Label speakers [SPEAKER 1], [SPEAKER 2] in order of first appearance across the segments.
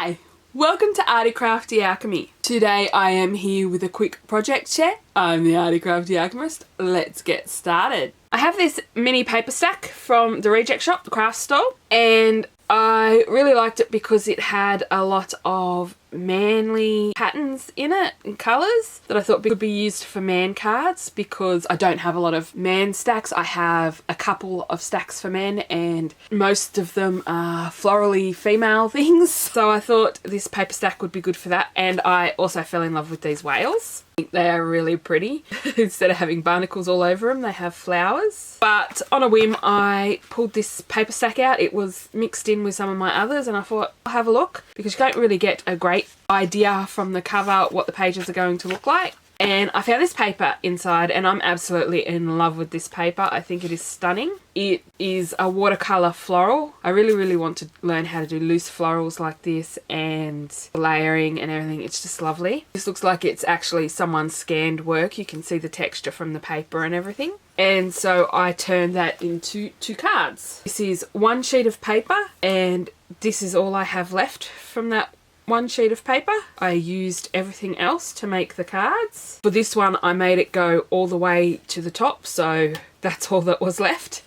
[SPEAKER 1] Hi, welcome to Arty Crafty Alchemy. Today I am here with a quick project share. I'm the Arty Crafty Alchemist. Let's get started. I have this mini paper stack from the reject shop, the craft store, and I really liked it because it had a lot of manly patterns in it and colours that I thought could be used for man cards because I don't have a lot of man stacks. I have a couple of stacks for men and most of them are florally female things. So I thought this paper stack would be good for that, and I also fell in love with these whales. I think they are really pretty. Instead of having barnacles all over them, they have flowers. But on a whim, I pulled this paper stack out. It was mixed in with some of my others and I thought I'll have a look because you don't really get a great idea from the cover what the pages are going to look like. And I found this paper inside and I'm absolutely in love with this paper. I think it is stunning. It is a watercolour floral. I really want to learn how to do loose florals like this and layering and everything. It's just lovely. This looks like it's actually someone's scanned work. You can see the texture from the paper and everything. And so I turned that into 2 cards. This is 1 sheet of paper and this is all I have left from that 1 sheet of paper. I used everything else to make the cards. For this one I made it go all the way to the top, so that's all that was left.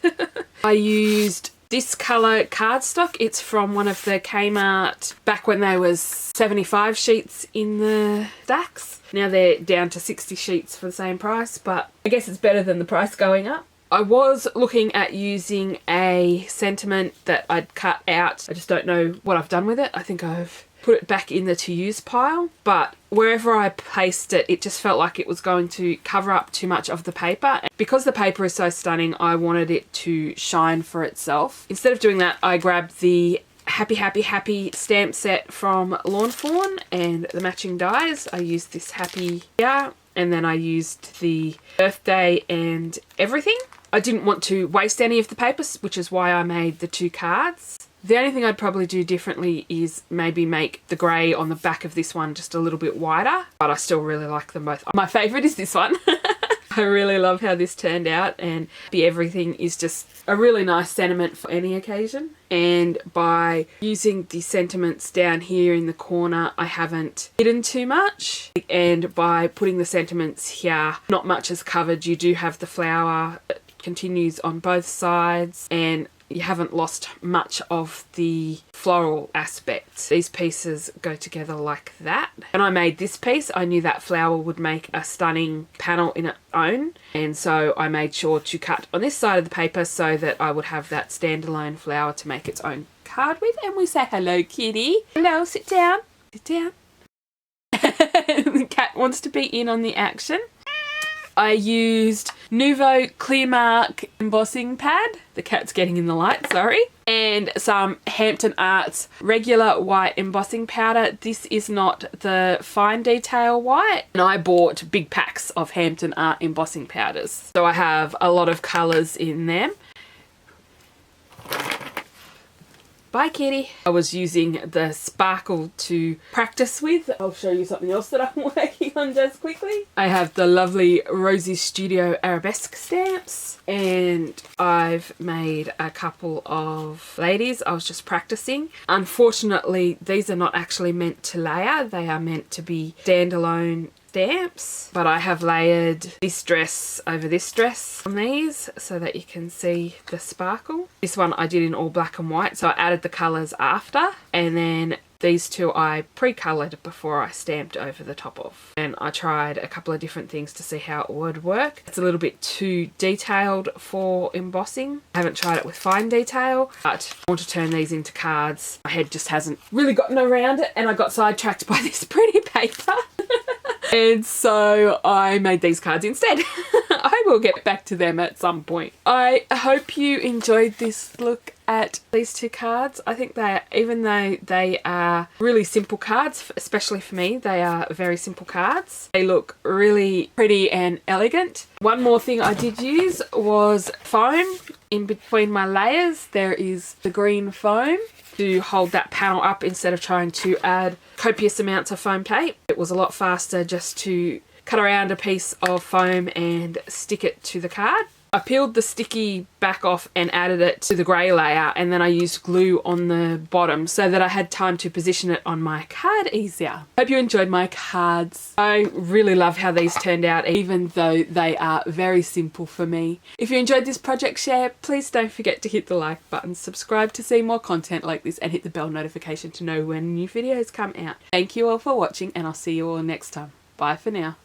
[SPEAKER 1] I used this colour cardstock. It's from one of the Kmart back when they was 75 sheets in the stacks. Now they're down to 60 sheets for the same price, but I guess it's better than the price going up. I was looking at using a sentiment that I'd cut out. I just don't know what I've done with it. I think I've put it back in the to use pile, but wherever I placed it, it just felt like it was going to cover up too much of the paper. And because the paper is so stunning, I wanted it to shine for itself. Instead of doing that, I grabbed the Happy stamp set from Lawn Fawn and the matching dies. I used this happy here, and then I used the birthday and everything. I didn't want to waste any of the papers, which is why I made the 2 cards. The only thing I'd probably do differently is maybe make the grey on the back of this one just a little bit wider, but I still really like them both. My favourite is this one. I really love how this turned out, and everything is just a really nice sentiment for any occasion. And by using the sentiments down here in the corner, I haven't hidden too much. And by putting the sentiments here, not much is covered. You do have the flower that continues on both sides, and you haven't lost much of the floral aspect. These pieces go together like that. When I made this piece, I knew that flower would make a stunning panel in its own, and so I made sure to cut on this side of the paper so that I would have that standalone flower to make its own card with. And we say hello, kitty. Hello, sit down. Sit down. The cat wants to be in on the action. I used Nuvo Clear Mark embossing pad. The cat's getting in the light, sorry. And some Hampton Arts regular white embossing powder. This is not the fine detail white. And I bought big packs of Hampton Art embossing powders. So I have a lot of colours in them. Bye, kitty. I was using the sparkle to practice with. I'll show you something else that I'm working on just quickly. I have the lovely Rosie Studio Arabesque stamps, and I've made a couple of ladies. I was just practicing. Unfortunately, these are not actually meant to layer. They are meant to be standalone stamps, but I have layered this dress over this dress on these so that you can see the sparkle. This one I did in all black and white, so I added the colours after, and then these 2 I pre-coloured before I stamped over the top of. And I tried a couple of different things to see how it would work. It's a little bit too detailed for embossing. I haven't tried it with fine detail, but I want to turn these into cards. My head just hasn't really gotten around it, and I got sidetracked by this pretty paper. And so I made these cards instead. I will get back to them at some point. I hope you enjoyed this look at these 2 cards. I think they are, even though they are really simple cards, especially for me, they are very simple cards. They look really pretty and elegant. One more thing I did use was foam in between my layers. There is the green foam to hold that panel up instead of trying to add copious amounts of foam tape. It was a lot faster just to cut around a piece of foam and stick it to the card. I peeled the sticky back off and added it to the grey layer, and then I used glue on the bottom so that I had time to position it on my card easier. Hope you enjoyed my cards. I really love how these turned out, even though they are very simple for me. If you enjoyed this project share, please don't forget to hit the like button, subscribe to see more content like this, and hit the bell notification to know when new videos come out. Thank you all for watching, and I'll see you all next time. Bye for now.